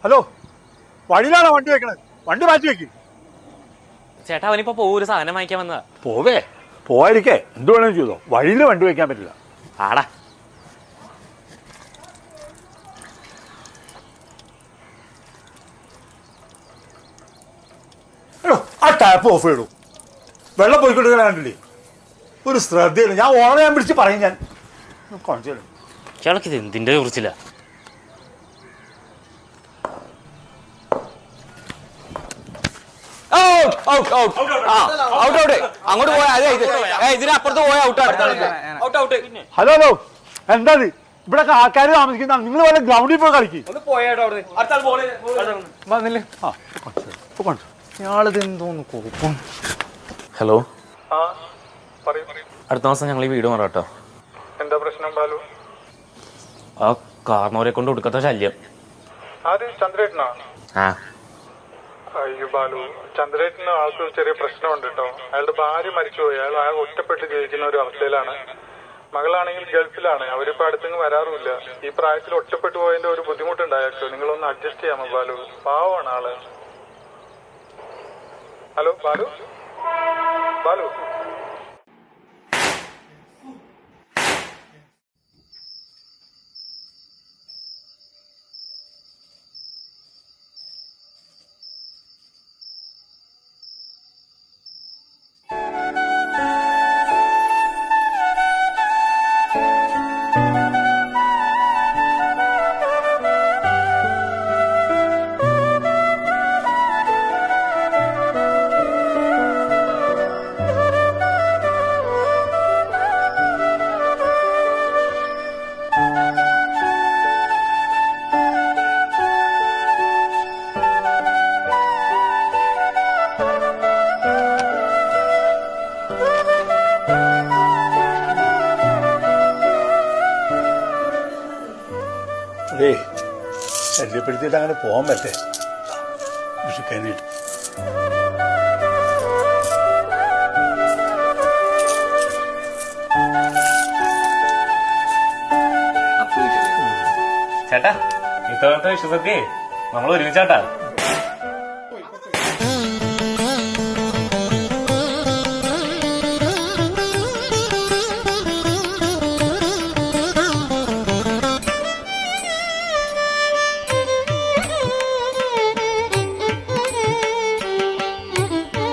Hello, വഴിയിലാണോ വണ്ടി വെക്കണത്? വണ്ടി മാറ്റി വെക്ക്. ചേട്ടാ അവനിപ്പോ ഒരു സാധനം വാങ്ങിക്കാൻ വന്നതാ. പോവാതിരിക്കേ, എന്ത് വേണമെങ്കിലും ചെയ്തോ. വഴിയിൽ വണ്ടി വെക്കാൻ പറ്റില്ല. ആടാ ആ ടാപ്പ് ഓഫ് ചെയ്തു. വെള്ളം പോയിക്കൊണ്ടിരിക്കാൻ കണ്ടില്ലേ? ഒരു ശ്രദ്ധയില്ല. ഞാൻ ഓണെ ഞാൻ പിടിച്ച് പറയും. ഞാൻ കാണിച്ചു. ചേട്ടക്ക് ഇത് എന്തിന്റെ കുറിച്ചില്ല. അങ്ങോട്ട് പോയാ ഇതിനപ്പുറത്ത് പോയാ ഔട്ട്. ഹലോ ഹലോ, എന്താ ഇവിടെ ആൾക്കാർ താമസിക്കുന്ന? നിങ്ങൾ വല്ല ഗ്രൗണ്ടിൽ പോയി കളിക്കും. ഹലോ, അടുത്ത മാസം ഞങ്ങൾ ഈ വീട് മാറാട്ടോ. എന്താ പ്രശ്നം ബാലു? ആ കാർന്നോരെ കൊണ്ട് ഒടുക്കത്തെ ശല്യം. ചന്ദ്രേട്ടനാ? ആ അയ്യോ ബാലു, ചന്ദ്രേട്ടന് ആൾക്ക് ചെറിയ പ്രശ്നമുണ്ട് കേട്ടോ. അയാളുടെ ഭാര്യ മരിച്ചുപോയി. അയാൾ ഒറ്റപ്പെട്ട് ജീവിക്കുന്ന ഒരു അവസ്ഥയിലാണ്. മകളാണെങ്കിൽ ഗൾഫിലാണ്. അവരിപ്പോ അടുത്തെങ്ങ് വരാറുമില്ല. ഈ പ്രായത്തിൽ ഒറ്റപ്പെട്ടു പോയതിന്റെ ഒരു ബുദ്ധിമുട്ടുണ്ടായോ? നിങ്ങളൊന്ന് അഡ്ജസ്റ്റ് ചെയ്യാമോ ബാലു? പാവമാണ് ആള്. ഹലോ ബാലു, ബാലു. അതേ, ശല്യപ്പെടുത്തിയിട്ട് അങ്ങനെ പോകാൻ പറ്റേ. കൃഷിക്കാനായിട്ട് ചേട്ടാ, ഇത്തവണത്തെ വിശ്വസത്തെ നമ്മൾ ഒരുമിച്ചാട്ടാ.